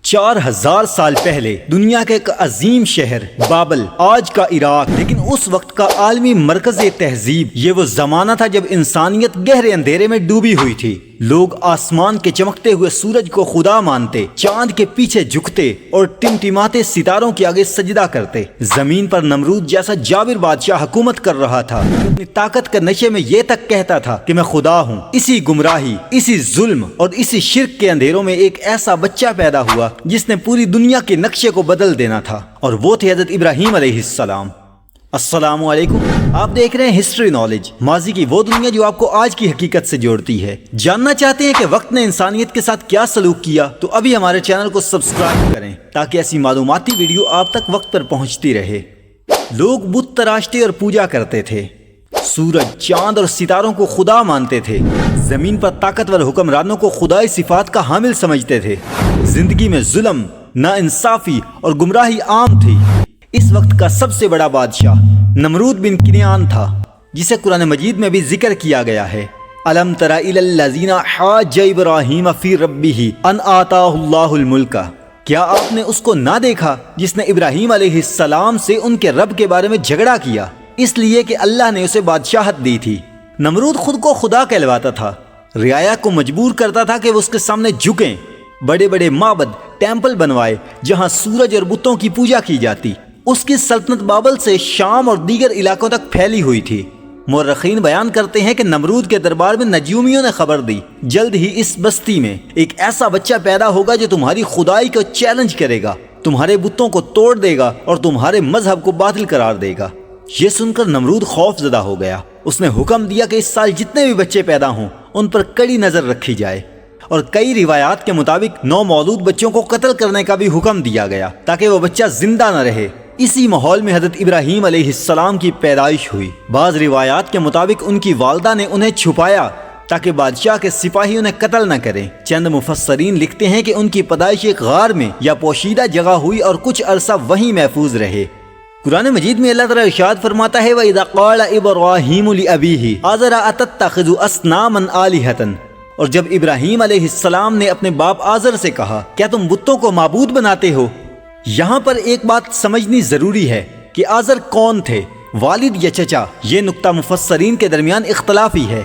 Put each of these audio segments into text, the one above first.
4000 سال پہلے دنیا کا ایک عظیم شہر بابل، آج کا عراق، لیکن اس وقت کا عالمی مرکز تہذیب، یہ وہ زمانہ تھا جب انسانیت گہرے اندھیرے میں ڈوبی ہوئی تھی۔ لوگ آسمان کے چمکتے ہوئے سورج کو خدا مانتے، چاند کے پیچھے جھکتے اور ٹمٹماتے ستاروں کے آگے سجدہ کرتے۔ زمین پر نمرود جیسا جابر بادشاہ حکومت کر رہا تھا، اپنی طاقت کے نشے میں یہ تک کہتا تھا کہ میں خدا ہوں۔ اسی گمراہی، اسی ظلم اور اسی شرک کے اندھیروں میں ایک ایسا بچہ پیدا ہوا جس نے پوری دنیا کے نقشے کو بدل دینا تھا، اور وہ تھے حضرت ابراہیم علیہ السلام۔ السلام علیکم، آپ دیکھ رہے ہیں ہسٹری نالج، ماضی کی وہ دنیا جو آپ کو آج کی حقیقت سے جوڑتی ہے۔ جاننا چاہتے ہیں کہ وقت نے انسانیت کے ساتھ کیا سلوک کیا؟ تو ابھی ہمارے چینل کو سبسکرائب کریں تاکہ ایسی معلوماتی ویڈیو آپ تک وقت پر پہنچتی رہے۔ لوگ بت تراشتے اور پوجا کرتے تھے، سورج، چاند اور ستاروں کو خدا مانتے تھے، زمین پر طاقتور حکمرانوں کو خدائی صفات کا حامل سمجھتے تھے۔ زندگی میں ظلم، ناانصافی اور گمراہی عام تھی۔ اس وقت کا سب سے بڑا بادشاہ نمرود بن کنعان تھا، جسے قرآن مجید میں بھی ذکر کیا گیا ہے۔ الم تر الی الذین حاج ابراہیم فی ربہ ان آتاہ اللہ الملک، کیا آپ نے اس کو نہ دیکھا جس نے ابراہیم علیہ السلام سے ان کے رب کے بارے میں جھگڑا کیا، اس لیے کہ اللہ نے اسے بادشاہت دی تھی۔ نمرود خود کو خدا کہلواتا تھا، رعایا کو مجبور کرتا تھا کہ وہ اس کے سامنے جھکیں۔ بڑے بڑے معبد، ٹیمپل بنوائے جہاں سورج اور بتوں کی پوجا کی جاتی۔ اس کی سلطنت بابل سے شام اور دیگر علاقوں تک پھیلی ہوئی تھی۔ مورخین بیان کرتے ہیں کہ نمرود کے دربار میں نجومیوں نے خبر دی، جلد ہی اس بستی میں ایک ایسا بچہ پیدا ہوگا جو تمہاری خدائی کو چیلنج کرے گا، تمہارے بتوں کو توڑ دے گا اور تمہارے مذہب کو باطل قرار دے گا۔ یہ سن کر نمرود خوف زدہ ہو گیا۔ اس نے حکم دیا کہ اس سال جتنے بھی بچے پیدا ہوں ان پر کڑی نظر رکھی جائے، اور کئی روایات کے مطابق 9 مولود بچوں کو قتل کرنے کا بھی حکم دیا گیا تاکہ وہ بچہ زندہ نہ رہے۔ اسی ماحول میں حضرت ابراہیم علیہ السلام کی پیدائش ہوئی۔ بعض روایات کے مطابق ان کی والدہ نے انہیں چھپایا تاکہ بادشاہ کے سپاہی انہیں قتل نہ کریں۔ چند مفسرین لکھتے ہیں کہ ان کی پیدائش ایک غار میں یا پوشیدہ جگہ ہوئی اور کچھ عرصہ وہیں محفوظ رہے۔ قرآن مجید میں اللہ تعالیٰ ارشاد فرماتا ہے وَإِذَا قَالَ إِبْرَاهِيمُ لِأَبِيهِ آزَرَ أَتَتَّخِذُ أَصْنَامًا آلِهَةً، اور جب ابراہیم علیہ السلام نے اپنے باپ آزر سے کہا کیا تم بتوں کو معبود بناتے ہو؟ یہاں پر ایک بات سمجھنی ضروری ہے کہ آزر کون تھے، والد یا چچا؟ یہ نقطہ مفسرین کے درمیان اختلافی ہے۔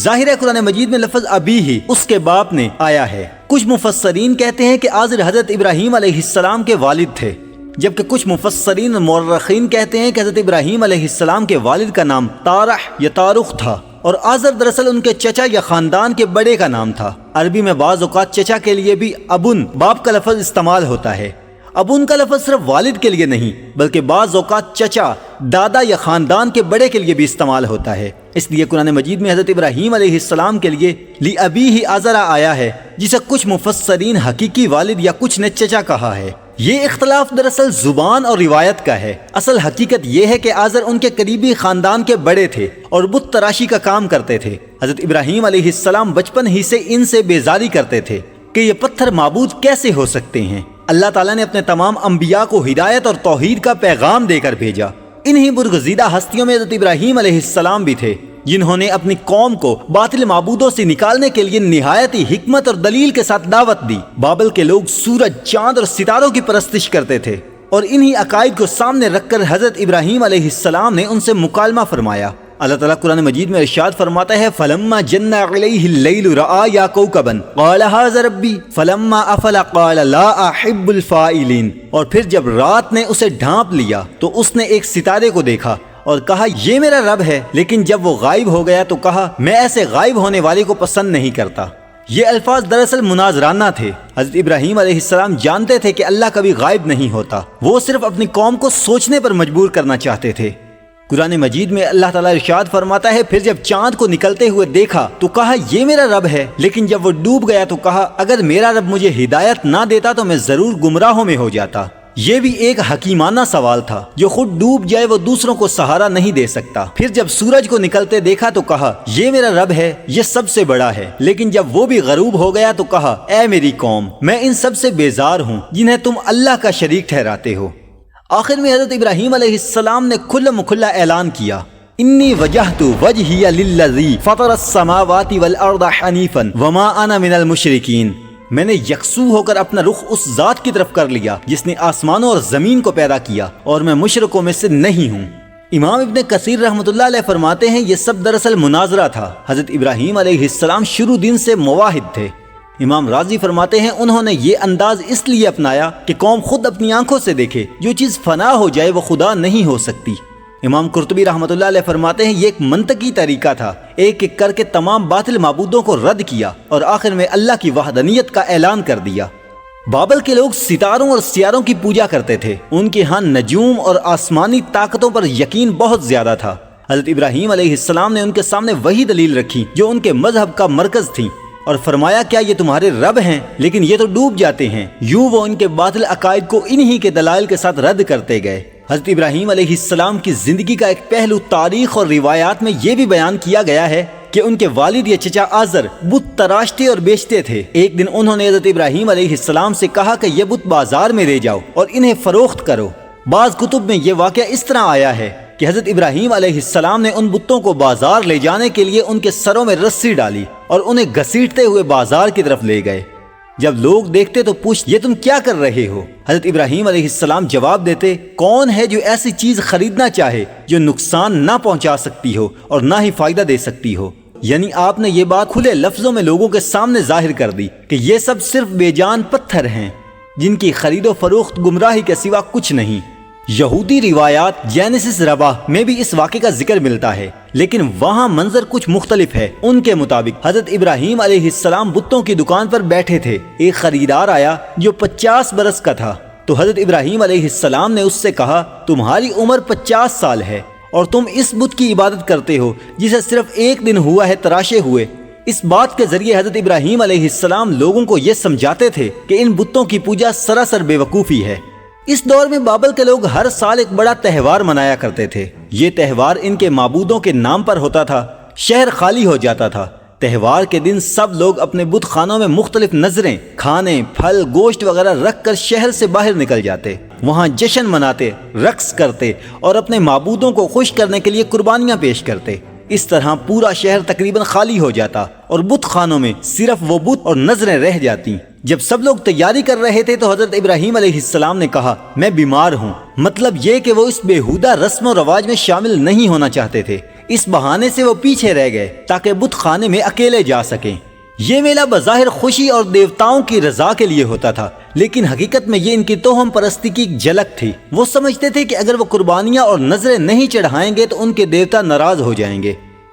ظاہر ہے قرآن مجید میں لفظ ابی ہی اس کے باپ نے آیا ہے۔ کچھ مفسرین کہتے ہیں کہ آزر حضرت ابراہیم علیہ السلام کے والد تھے، جبکہ کچھ مفسرین اور مورخین کہتے ہیں کہ حضرت ابراہیم علیہ السلام کے والد کا نام تارح یا تارخ تھا، اور آزر دراصل ان کے چچا یا خاندان کے بڑے کا نام تھا۔ عربی میں بعض اوقات چچا کے لیے بھی ابن، باپ کا لفظ استعمال ہوتا ہے۔ ابن کا لفظ صرف والد کے لیے نہیں بلکہ بعض اوقات چچا، دادا یا خاندان کے بڑے کے لیے بھی استعمال ہوتا ہے۔ اس لیے قرآن مجید میں حضرت ابراہیم علیہ السلام کے لیے لی ابی ہی آزرا آیا ہے، جسے کچھ مفسرین حقیقی والد یا کچھ نے چچا کہا ہے۔ یہ اختلاف دراصل زبان اور روایت کا ہے۔ اصل حقیقت یہ ہے کہ آزر ان کے قریبی خاندان کے بڑے تھے اور بت تراشی کا کام کرتے تھے۔ حضرت ابراہیم علیہ السلام بچپن ہی سے ان سے بیزاری کرتے تھے کہ یہ پتھر معبود کیسے ہو سکتے ہیں۔ اللہ تعالیٰ نے اپنے تمام انبیاء کو ہدایت اور توحید کا پیغام دے کر بھیجا۔ انہی برگزیدہ ہستیوں میں حضرت ابراہیم علیہ السلام بھی تھے، جنہوں نے اپنی قوم کو باطل معبودوں سے نکالنے کے لیے نہایت ہی حکمت اور دلیل کے ساتھ دعوت دی۔ بابل کے لوگ سورج، چاند اور ستاروں کی پرستش کرتے تھے، اور انہی عقائد کو سامنے رکھ کر حضرت ابراہیم علیہ السلام نے ان سے مکالمہ فرمایا۔ اللہ تعالیٰ قرآن مجید میں ارشاد فرماتا ہے فَلَمَّا جَنَّ عَلَيْهِ اللَّيْلُ رَأَىٰ يَا كَوْكَبًا قَالَ هَٰذَا رَبِّي فَلَمَّا أَفَلَ قَالَ لَا أَحِبُّ الْفَائِلِينَ، اور پھر جب رات نے اسے ڈھانپ لیا تو اس نے ایک ستارے کو دیکھا اور کہا یہ میرا رب ہے، لیکن جب وہ غائب ہو گیا تو کہا میں ایسے غائب ہونے والے کو پسند نہیں کرتا۔ یہ الفاظ دراصل مناظرانہ تھے۔ حضرت ابراہیم علیہ السلام جانتے تھے کہ اللہ کبھی غائب نہیں ہوتا، وہ صرف اپنی قوم کو سوچنے پر مجبور کرنا چاہتے تھے۔ قرآن مجید میں اللہ تعالیٰ ارشاد فرماتا ہے پھر جب چاند کو نکلتے ہوئے دیکھا تو کہا یہ میرا رب ہے، لیکن جب وہ ڈوب گیا تو کہا اگر میرا رب مجھے ہدایت نہ دیتا تو میں ضرور گمراہوں میں ہو جاتا۔ یہ بھی ایک حکیمانہ سوال تھا، جو خود ڈوب جائے وہ دوسروں کو سہارا نہیں دے سکتا۔ پھر جب سورج کو نکلتے دیکھا تو کہا یہ میرا رب ہے، یہ سب سے بڑا ہے، لیکن جب وہ بھی غروب ہو گیا تو کہا اے میری قوم، میں ان سب سے بیزار ہوں جنہیں تم اللہ کا شریک ٹھہراتے ہو۔ آخر میں حضرت ابراہیم علیہ السلام نے کھلا کھلا اعلان کیا انی وجہت وجہی للذی فطر السماوات والارض حنیفا وما انا من المشرکین، میں نے یکسو ہو کر اپنا رخ اس ذات کی طرف کر لیا جس نے آسمانوں اور زمین کو پیدا کیا، اور میں مشرکوں میں سے نہیں ہوں۔ امام ابن کثیر رحمۃ اللہ علیہ فرماتے ہیں یہ سب دراصل مناظرہ تھا۔ حضرت ابراہیم علیہ السلام شروع دن سے مواحد تھے۔ امام راضی فرماتے ہیں انہوں نے یہ انداز اس لیے اپنایا کہ قوم خود اپنی آنکھوں سے دیکھے جو چیز فنا ہو جائے وہ خدا نہیں ہو سکتی۔ امام قرطبی رحمۃ اللہ علیہ فرماتے ہیں یہ ایک منطقی طریقہ تھا، ایک ایک کر کے تمام باطل معبودوں کو رد کیا اور آخر میں اللہ کی وحدانیت کا اعلان کر دیا۔ بابل کے لوگ ستاروں اور سیاروں کی پوجا کرتے تھے، ان کے ہاں نجوم اور آسمانی طاقتوں پر یقین بہت زیادہ تھا۔ حضرت ابراہیم علیہ السلام نے ان کے سامنے وہی دلیل رکھی جو ان کے مذہب کا مرکز تھی، اور فرمایا کیا یہ تمہارے رب ہیں؟ لیکن یہ تو ڈوب جاتے ہیں۔ یوں وہ ان کے باطل عقائد کو انہی کے دلائل کے ساتھ رد کرتے گئے۔ حضرت ابراہیم علیہ السلام کی زندگی کا ایک پہلو تاریخ اور روایات میں یہ بھی بیان کیا گیا ہے کہ ان کے والد یا چچا آزر بت تراشتے اور بیچتے تھے۔ ایک دن انہوں نے حضرت ابراہیم علیہ السلام سے کہا کہ یہ بت بازار میں لے جاؤ اور انہیں فروخت کرو۔ بعض کتب میں یہ واقعہ اس طرح آیا ہے کہ حضرت ابراہیم علیہ السلام نے ان بتوں کو بازار لے جانے کے لیے ان کے سروں میں رسی ڈالی اور انہیں گھسیٹتے ہوئے بازار کی طرف لے گئے۔ جب لوگ دیکھتے تو پوچھتے یہ تم کیا کر رہے ہو؟ حضرت ابراہیم علیہ السلام جواب دیتے کون ہے جو ایسی چیز خریدنا چاہے جو نقصان نہ پہنچا سکتی ہو اور نہ ہی فائدہ دے سکتی ہو؟ یعنی آپ نے یہ بات کھلے لفظوں میں لوگوں کے سامنے ظاہر کر دی کہ یہ سب صرف بے جان پتھر ہیں جن کی خرید و فروخت گمراہی کے سوا کچھ نہیں۔ یہودی روایات جینیسس ربا میں بھی اس واقعے کا ذکر ملتا ہے، لیکن وہاں منظر کچھ مختلف ہے۔ ان کے مطابق حضرت ابراہیم علیہ السلام بتوں کی دکان پر بیٹھے تھے، ایک خریدار آیا جو 50 برس کا تھا، تو حضرت ابراہیم علیہ السلام نے اس سے کہا تمہاری عمر 50 سال ہے اور تم اس بت کی عبادت کرتے ہو جسے صرف ایک دن ہوا ہے تراشے ہوئے۔ اس بات کے ذریعے حضرت ابراہیم علیہ السلام لوگوں کو یہ سمجھاتے تھے کہ ان بتوں کی پوجا سراسر بے وقوفی ہے۔ اس دور میں بابل کے لوگ ہر سال ایک بڑا تہوار منایا کرتے تھے۔ یہ تہوار ان کے معبودوں کے نام پر ہوتا تھا۔ شہر خالی ہو جاتا تھا۔ تہوار کے دن سب لوگ اپنے بت خانوں میں مختلف نظریں، کھانے، پھل، گوشت وغیرہ رکھ کر شہر سے باہر نکل جاتے، وہاں جشن مناتے، رقص کرتے اور اپنے معبودوں کو خوش کرنے کے لیے قربانیاں پیش کرتے۔ اس طرح پورا شہر تقریباً خالی ہو جاتا اور بت خانوں میں صرف وہ بت اور نظریں رہ جاتی۔ جب سب لوگ تیاری کر رہے تھے تو حضرت ابراہیم علیہ السلام نے کہا میں بیمار ہوں، مطلب یہ کہ وہ اس بےہودہ رسم و رواج میں شامل نہیں ہونا چاہتے تھے۔ اس بہانے سے وہ پیچھے رہ گئے تاکہ بت خانے میں اکیلے جا سکیں۔ یہ میلہ بظاہر خوشی اور دیوتاؤں کی رضا کے لیے ہوتا تھا، لیکن حقیقت میں یہ ان کی توہم پرستی کی ایک جھلک تھی۔ وہ سمجھتے تھے کہ اگر وہ قربانیاں اور نظریں نہیں چڑھائیں گے تو ان کے دیوتا ناراض ہو جائیں گے۔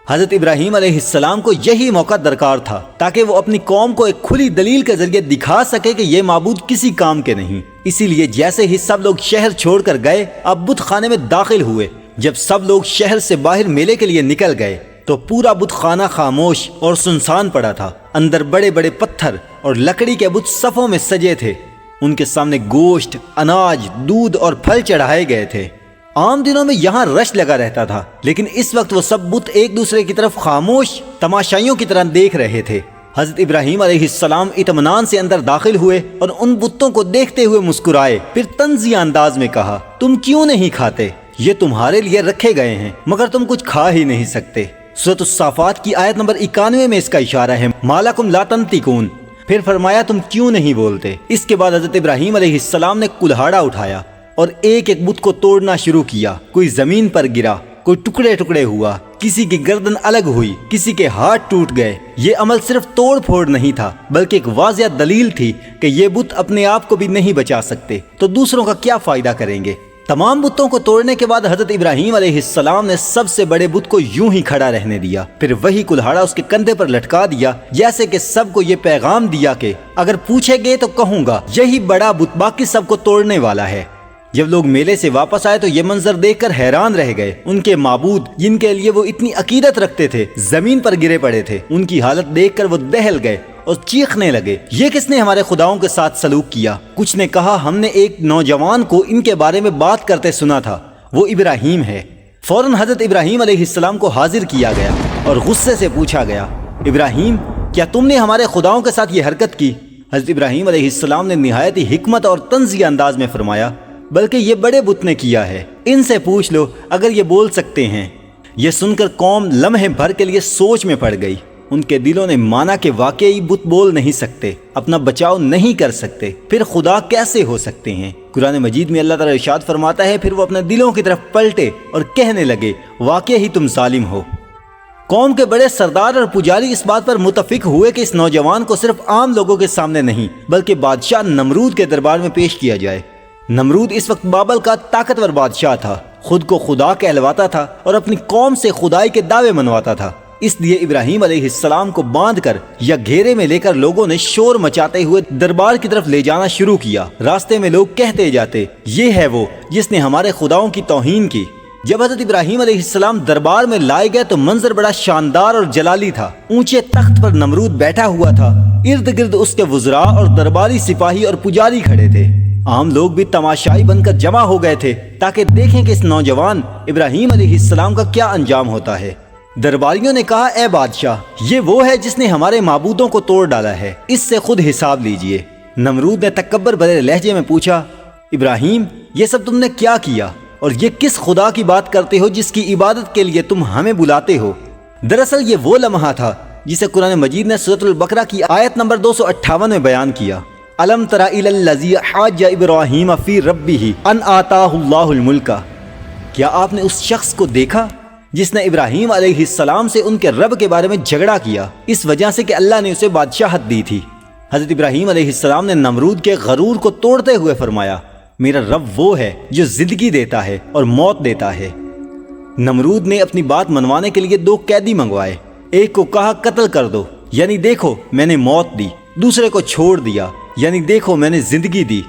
حضرت ابراہیم علیہ السلام کو یہی موقع درکار تھا تاکہ وہ اپنی قوم کو ایک کھلی دلیل کے ذریعے دکھا سکے کہ یہ معبود کسی کام کے نہیں۔ اسی لیے جیسے ہی سب لوگ شہر چھوڑ کر گئے اب بت خانے میں داخل ہوئے۔ جب سب لوگ شہر سے باہر میلے کے لیے نکل گئے تو پورا بت خانہ خاموش اور سنسان پڑا تھا۔ اندر بڑے بڑے پتھر اور لکڑی کے بت صفوں میں سجے تھے۔ ان کے سامنے گوشت، اناج، دودھ اور پھل چڑھائے گئے تھے۔ عام دنوں میں یہاں رش لگا رہتا تھا، لیکن اس وقت وہ سب بت ایک دوسرے کی طرف خاموش تماشائیوں کی طرح دیکھ رہے تھے۔ حضرت ابراہیم علیہ السلام اطمینان سے اندر داخل ہوئے اور ان بتوں کو دیکھتے ہوئے مسکرائے، پھر طنزیہ انداز میں کہا تم کیوں نہیں کھاتے؟ یہ تمہارے لیے رکھے گئے ہیں مگر تم کچھ کھا ہی نہیں سکتے۔ سورۃ الصافات کی آیت نمبر 91 میں اس کا اشارہ ہے ما لکم لا تنطقون۔ پھر فرمایا تم کیوں نہیں بولتے؟ اس کے بعد حضرت ابراہیم علیہ السلام نے کلہاڑا اٹھایا اور ایک ایک بت کو توڑنا شروع کیا۔ کوئی زمین پر گرا، کوئی ٹکڑے ٹکڑے ہوا، کسی کی گردن الگ ہوئی، کسی کے ہاتھ ٹوٹ گئے۔ یہ عمل صرف توڑ پھوڑ نہیں تھا بلکہ ایک واضح دلیل تھی کہ یہ بت اپنے آپ کو بھی نہیں بچا سکتے تو دوسروں کا کیا فائدہ کریں گے۔ تمام بتوں کو توڑنے کے بعد حضرت ابراہیم علیہ السلام نے سب سے بڑے بت کو یوں ہی کھڑا رہنے دیا، پھر وہی کلہاڑا اس کے کندھے پر لٹکا دیا، جیسے کہ سب کو یہ پیغام دیا کہ اگر پوچھے گے تو کہوں گا یہی بڑا بت باقی سب کو توڑنے والا ہے۔ جب لوگ میلے سے واپس آئے تو یہ منظر دیکھ کر حیران رہ گئے۔ ان کے معبود جن کے لیے وہ اتنی عقیدت رکھتے تھے زمین پر گرے پڑے تھے۔ ان کی حالت دیکھ کر وہ دہل گئے اور چیخنے لگے یہ کس نے ہمارے خداؤں کے ساتھ سلوک کیا؟ کچھ نے کہا ہم نے ایک نوجوان کو ان کے بارے میں بات کرتے سنا تھا، وہ ابراہیم ہے۔ فوراً حضرت ابراہیم علیہ السلام کو حاضر کیا گیا اور غصے سے پوچھا گیا ابراہیم کیا تم نے ہمارے خداؤں کے ساتھ یہ حرکت کی؟ حضرت ابراہیم علیہ السلام نے نہایت ہی حکمت اور طنزیہ انداز میں فرمایا بلکہ یہ بڑے بت نے کیا ہے، ان سے پوچھ لو اگر یہ بول سکتے ہیں۔ یہ سن کر قوم لمحے بھر کے لیے سوچ میں پڑ گئی۔ ان کے دلوں نے مانا کہ واقعی بت بول نہیں سکتے، اپنا بچاؤ نہیں کر سکتے، پھر خدا کیسے ہو سکتے ہیں؟ قرآن مجید میں اللہ تعالیٰ ارشاد فرماتا ہے، پھر وہ اپنے دلوں کی طرف پلٹے اور کہنے لگے واقعی تم ظالم ہو۔ قوم کے بڑے سردار اور پجاری اس بات پر متفق ہوئے کہ اس نوجوان کو صرف عام لوگوں کے سامنے نہیں بلکہ بادشاہ نمرود کے دربار میں پیش کیا جائے۔ نمرود اس وقت بابل کا طاقتور بادشاہ تھا، خود کو خدا کہلواتا تھا اور اپنی قوم سے خدائی کے دعوے منواتا تھا۔ اس لیے ابراہیم علیہ السلام کو باندھ کر یا گھیرے میں لے کر لوگوں نے شور مچاتے ہوئے دربار کی طرف لے جانا شروع کیا۔ راستے میں لوگ کہتے جاتے، یہ ہے وہ جس نے ہمارے خداؤں کی توہین کی۔ جب حضرت ابراہیم علیہ السلام دربار میں لائے گئے تو منظر بڑا شاندار اور جلالی تھا۔ اونچے تخت پر نمرود بیٹھا ہوا تھا، ارد گرد اس کے وزراء اور درباری سپاہی اور پجاری کھڑے تھے۔ عام لوگ بھی تماشائی بن کر جمع ہو گئے تھے تاکہ دیکھیں کہ اس نوجوان ابراہیم علیہ السلام کا کیا انجام ہوتا ہے۔ درباریوں نے کہا، اے بادشاہ، یہ وہ ہے جس نے ہمارے معبودوں کو توڑ ڈالا ہے، اس سے خود حساب لیجئے۔ نمرود نے تکبر بھرے لہجے میں پوچھا، ابراہیم، یہ سب تم نے کیا کیا اور یہ کس خدا کی بات کرتے ہو جس کی عبادت کے لیے تم ہمیں بلاتے ہو؟ دراصل یہ وہ لمحہ تھا جسے قرآن مجید نے سورۃ البقرہ کی آیت نمبر 258 میں بیان کیا۔ الم تر الی الذی حاج ابراہیم فی ربہ ان آتاہ اللہ الملک۔ کیا آپ نے اس شخص کو دیکھا جس نے ابراہیم علیہ السلام سے ان کے رب کے بارے میں جھگڑا کیا اس وجہ سے کہ اللہ نے اسے بادشاہت دی تھی؟ حضرت ابراہیم علیہ السلام نے نمرود کے غرور کو توڑتے ہوئے فرمایا، میرا رب وہ ہے جو زندگی دیتا ہے اور موت دیتا ہے۔ نمرود نے اپنی بات منوانے کے لیے 2 قیدی منگوائے۔ ایک کو کہا قتل کر دو، یعنی دیکھو میں نے موت دی۔ دوسرے کو چھوڑ دیا، یعنی دیکھو میں نے زندگی دی۔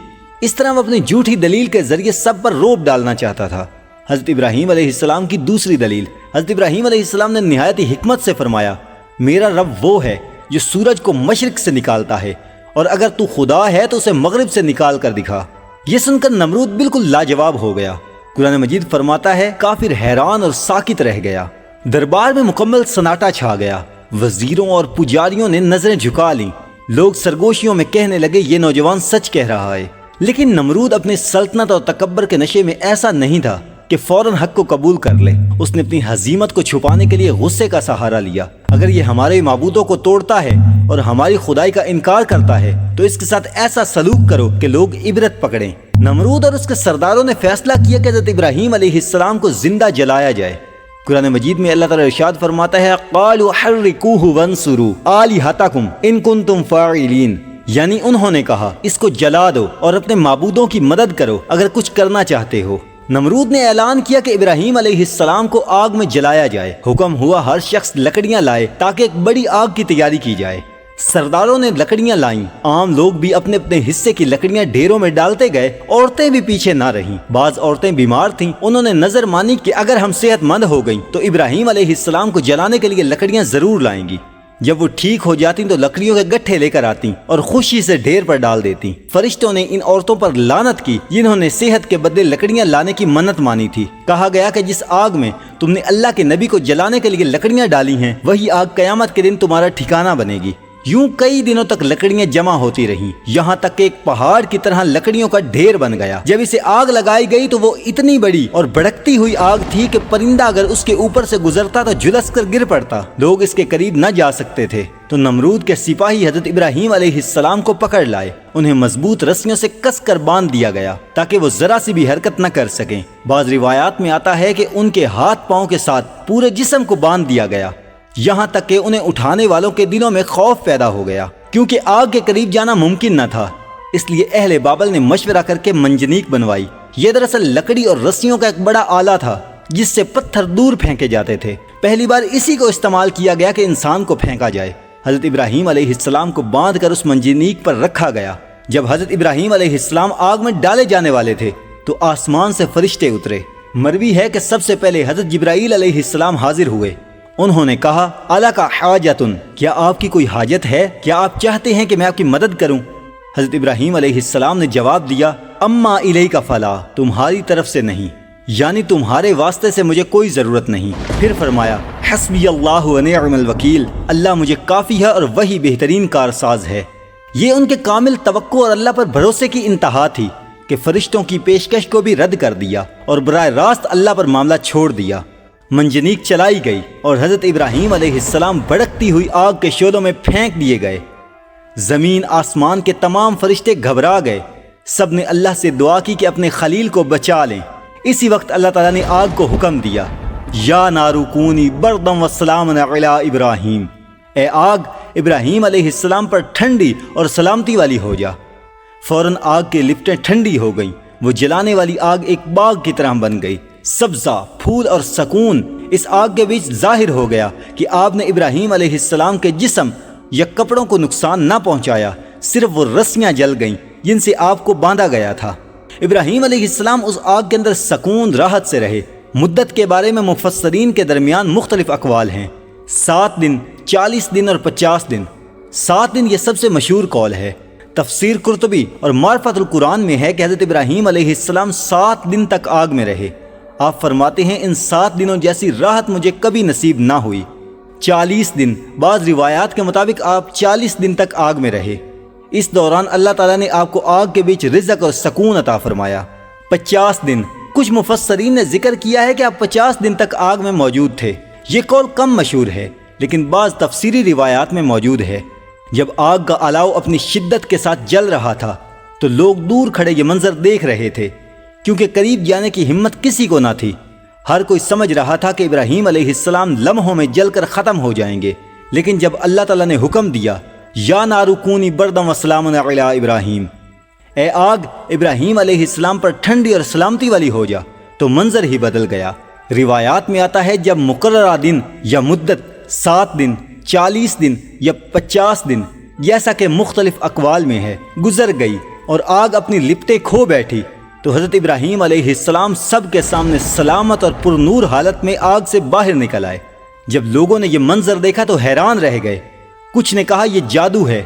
اس طرح وہ اپنی جھوٹی دلیل کے ذریعے سب پر روب ڈالنا چاہتا تھا۔ حضرت ابراہیم علیہ السلام کی دوسری دلیل، حضرت ابراہیم علیہ السلام نے نہایت حکمت سے فرمایا، میرا رب وہ ہے جو سورج کو مشرق سے نکالتا ہے، اور اگر تو خدا ہے تو اسے مغرب سے نکال کر دکھا۔ یہ سن کر نمرود بالکل لاجواب ہو گیا۔ قرآن مجید فرماتا ہے، کافر حیران اور ساکت رہ گیا۔ دربار میں مکمل سناٹا چھا گیا۔ وزیروں اور پجاریوں نے نظریں جھکا لیں۔ لوگ سرگوشیوں میں کہنے لگے، یہ نوجوان سچ کہہ رہا ہے۔ لیکن نمرود اپنی سلطنت اور تکبر کے نشے میں ایسا نہیں تھا کہ فوراً حق کو قبول کر لے۔ اس نے اپنی ہزیمت کو چھپانے کے لیے غصے کا سہارا لیا۔ اگر یہ ہمارے معبودوں کو توڑتا ہے اور ہماری خدائی کا انکار کرتا ہے تو اس کے ساتھ ایسا سلوک کرو کہ لوگ عبرت پکڑیں۔ نمرود اور اس کے سرداروں نے فیصلہ کیا کہ حضرت ابراہیم علیہ السلام کو زندہ جلایا جائے۔ قرآن مجید میں اللہ تعالیٰ ارشاد فرماتا ہے، قالوا حرقوہ وانصروا آلہتکم ان کنتم فاعلین، یعنی انہوں نے کہا اس کو جلا دو اور اپنے معبودوں کی مدد کرو اگر کچھ کرنا چاہتے ہو۔ نمرود نے اعلان کیا کہ ابراہیم علیہ السلام کو آگ میں جلایا جائے۔ حکم ہوا ہر شخص لکڑیاں لائے تاکہ ایک بڑی آگ کی تیاری کی جائے۔ سرداروں نے لکڑیاں لائیں، عام لوگ بھی اپنے اپنے حصے کی لکڑیاں ڈھیروں میں ڈالتے گئے۔ عورتیں بھی پیچھے نہ رہیں۔ بعض عورتیں بیمار تھیں، انہوں نے نظر مانی کہ اگر ہم صحت مند ہو گئیں تو ابراہیم علیہ السلام کو جلانے کے لیے لکڑیاں ضرور لائیں گی۔ جب وہ ٹھیک ہو جاتی تو لکڑیوں کے گٹھے لے کر آتی اور خوشی سے ڈھیر پر ڈال دیتی۔ فرشتوں نے ان عورتوں پر لعنت کی جنہوں نے صحت کے بدلے لکڑیاں لانے کی منت مانی تھی۔ کہا گیا کہ جس آگ میں تم نے اللہ کے نبی کو جلانے کے لیے لکڑیاں ڈالی ہیں وہی آگ قیامت کے دن تمہارا ٹھکانہ بنے گی۔ یوں کئی دنوں تک لکڑیاں جمع ہوتی رہیں، یہاں تک کہ ایک پہاڑ کی طرح لکڑیوں کا ڈھیر بن گیا۔ جب اسے آگ لگائی گئی تو وہ اتنی بڑی اور بھڑکتی ہوئی آگ تھی کہ پرندہ اگر اس کے اوپر سے گزرتا تو جھلس کر گر پڑتا۔ لوگ اس کے قریب نہ جا سکتے تھے۔ تو نمرود کے سپاہی حضرت ابراہیم علیہ السلام کو پکڑ لائے۔ انہیں مضبوط رسیوں سے کس کر باندھ دیا گیا تاکہ وہ ذرا سی بھی حرکت نہ کر سکیں۔ بعض روایات میں آتا ہے کہ ان کے ہاتھ پاؤں کے ساتھ پورے جسم کو باندھ دیا گیا، یہاں تک کہ انہیں اٹھانے والوں کے دلوں میں خوف پیدا ہو گیا، کیونکہ آگ کے قریب جانا ممکن نہ تھا۔ اس لیے اہل بابل نے مشورہ کر کے منجنیق بنوائی۔ یہ دراصل لکڑی اور رسیوں کا ایک بڑا آلہ تھا جس سے پتھر دور پھینکے جاتے تھے۔ پہلی بار اسی کو استعمال کیا گیا کہ انسان کو پھینکا جائے۔ حضرت ابراہیم علیہ السلام کو باندھ کر اس منجنیق پر رکھا گیا۔ جب حضرت ابراہیم علیہ السلام آگ میں ڈالے جانے والے تھے تو آسمان سے فرشتے اترے۔ مروی ہے کہ سب سے پہلے حضرت جبرائیل علیہ السلام حاضر ہوئے۔ انہوں نے کہا، الکا حاجتن، کیا آپ کی کوئی حاجت ہے؟ کیا آپ چاہتے ہیں کہ میں آپ کی مدد کروں؟ حضرت ابراہیم علیہ السلام نے جواب دیا، اما الیک فلا، تمہاری طرف سے نہیں، یعنی تمہارے واسطے سے مجھے کوئی ضرورت نہیں۔ پھر فرمایا، حسبی اللہ و نعم الوکیل، اللہ مجھے کافی ہے اور وہی بہترین کارساز ہے۔ یہ ان کے کامل توقع اور اللہ پر بھروسے کی انتہا تھی کہ فرشتوں کی پیشکش کو بھی رد کر دیا اور براہ راست اللہ پر معاملہ چھوڑ دیا۔ منجنیق چلائی گئی اور حضرت ابراہیم علیہ السلام بھڑکتی ہوئی آگ کے شعلوں میں پھینک دیے گئے۔ زمین آسمان کے تمام فرشتے گھبرا گئے، سب نے اللہ سے دعا کی کہ اپنے خلیل کو بچا لیں۔ اسی وقت اللہ تعالیٰ نے آگ کو حکم دیا، یا نارو کونی بردم وسلام علی ابراہیم، اے آگ ابراہیم علیہ السلام پر ٹھنڈی اور سلامتی والی ہو جا۔ فوراً آگ کی لپٹیں ٹھنڈی ہو گئیں، وہ جلانے والی آگ ایک باغ کی طرح بن گئی۔ سبزہ، پھول اور سکون اس آگ کے بیچ ظاہر ہو گیا کہ آپ نے ابراہیم علیہ السلام کے جسم یا کپڑوں کو نقصان نہ پہنچایا، صرف وہ رسیاں جل گئیں جن سے آپ کو باندھا گیا تھا۔ ابراہیم علیہ السلام اس آگ کے اندر سکون راحت سے رہے۔ مدت کے بارے میں مفسرین کے درمیان مختلف اقوال ہیں، 7 دن، 40 دن اور 50 دن۔ 7 دن یہ سب سے مشہور قول ہے۔ تفسیر قرطبی اور معرفت القرآن میں ہے کہ حضرت ابراہیم علیہ السلام 7 دن تک آگ میں رہے۔ آپ فرماتے ہیں ان 7 دنوں جیسی راحت مجھے کبھی نصیب نہ ہوئی۔ 40 دن، بعض روایات کے مطابق آپ 40 دن تک آگ میں رہے۔ اس دوران اللہ تعالیٰ نے آپ کو آگ کے بیچ رزق اور سکون عطا فرمایا۔ 50 دن، کچھ مفسرین نے ذکر کیا ہے کہ آپ 50 دن تک آگ میں موجود تھے۔ یہ قول کم مشہور ہے، لیکن بعض تفسیری روایات میں موجود ہے۔ جب آگ کا الاؤ اپنی شدت کے ساتھ جل رہا تھا تو لوگ دور کھڑے یہ منظر دیکھ رہے تھے، کیونکہ قریب جانے کی ہمت کسی کو نہ تھی۔ ہر کوئی سمجھ رہا تھا کہ ابراہیم علیہ السلام لمحوں میں جل کر ختم ہو جائیں گے، لیکن جب اللہ تعالیٰ نے حکم دیا، یا نارو کونی بردم وسلام علی ابراہیم، اے آگ ابراہیم علیہ السلام پر ٹھنڈی اور سلامتی والی ہو جا، تو منظر ہی بدل گیا۔ روایات میں آتا ہے جب مقررہ دن یا مدت 7 دن، 40 دن یا 50 دن، جیسا کہ مختلف اقوال میں ہے، گزر گئی اور آگ اپنی لپٹیں کھو بیٹھی، تو حضرت ابراہیم علیہ السلام سب کے سامنے سلامت اور پر نور حالت میں آگ سے باہر نکل آئے۔ جب لوگوں نے یہ منظر دیکھا تو حیران رہ گئے۔ کچھ نے کہا یہ جادو ہے،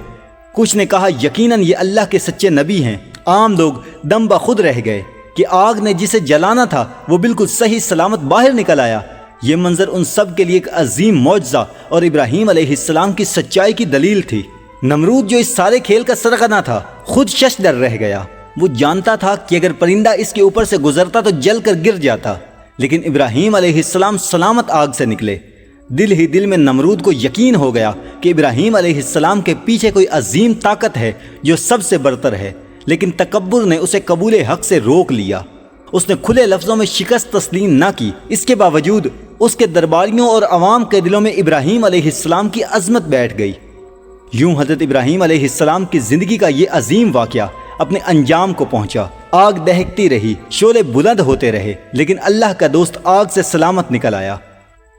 کچھ نے کہا یقیناً یہ اللہ کے سچے نبی ہیں۔ عام لوگ دم بخود رہ گئے کہ آگ نے جسے جلانا تھا وہ بالکل صحیح سلامت باہر نکل آیا۔ یہ منظر ان سب کے لیے ایک عظیم معجزہ اور ابراہیم علیہ السلام کی سچائی کی دلیل تھی۔ نمرود جو اس سارے کھیل کا سرغنہ تھا خود ششدر رہ گیا۔ وہ جانتا تھا کہ اگر پرندہ اس کے اوپر سے گزرتا تو جل کر گر جاتا، لیکن ابراہیم علیہ السلام سلامت آگ سے نکلے۔ دل ہی دل میں نمرود کو یقین ہو گیا کہ ابراہیم علیہ السلام کے پیچھے کوئی عظیم طاقت ہے جو سب سے برتر ہے، لیکن تکبر نے اسے قبول حق سے روک لیا۔ اس نے کھلے لفظوں میں شکست تسلیم نہ کی، اس کے باوجود اس کے درباریوں اور عوام کے دلوں میں ابراہیم علیہ السلام کی عظمت بیٹھ گئی۔ یوں حضرت ابراہیم علیہ السلام کی زندگی کا یہ عظیم واقعہ اپنے انجام کو پہنچا۔ آگ دہکتی رہی، شعلے بلند ہوتے رہے، لیکن اللہ کا دوست آگ سے سلامت نکل آیا۔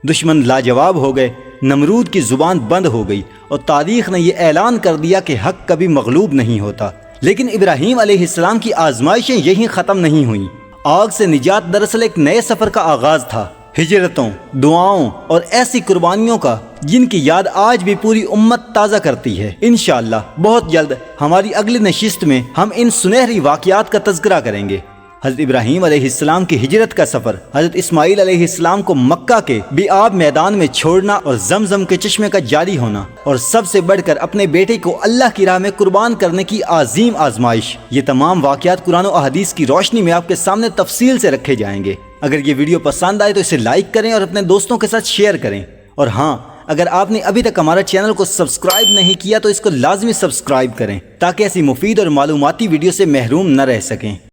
دشمن لاجواب ہو گئے، نمرود کی زبان بند ہو گئی اور تاریخ نے یہ اعلان کر دیا کہ حق کبھی مغلوب نہیں ہوتا۔ لیکن ابراہیم علیہ السلام کی آزمائشیں یہیں ختم نہیں ہوئیں۔ آگ سے نجات دراصل ایک نئے سفر کا آغاز تھا، ہجرتوں، دعاؤں اور ایسی قربانیوں کا جن کی یاد آج بھی پوری امت تازہ کرتی ہے۔ انشاءاللہ بہت جلد ہماری اگلی نشست میں ہم ان سنہری واقعات کا تذکرہ کریں گے۔ حضرت ابراہیم علیہ السلام کی ہجرت کا سفر، حضرت اسماعیل علیہ السلام کو مکہ کے بے آب میدان میں چھوڑنا اور زمزم کے چشمے کا جاری ہونا، اور سب سے بڑھ کر اپنے بیٹے کو اللہ کی راہ میں قربان کرنے کی عظیم آزمائش، یہ تمام واقعات قرآن و احادیث کی روشنی میں آپ کے سامنے تفصیل سے رکھے جائیں گے۔ اگر یہ ویڈیو پسند آئے تو اسے لائک کریں اور اپنے دوستوں کے ساتھ شیئر کریں، اور ہاں، اگر آپ نے ابھی تک ہمارا چینل کو سبسکرائب نہیں کیا تو اس کو لازمی سبسکرائب کریں تاکہ ایسی مفید اور معلوماتی ویڈیو سے محروم نہ رہ سکیں۔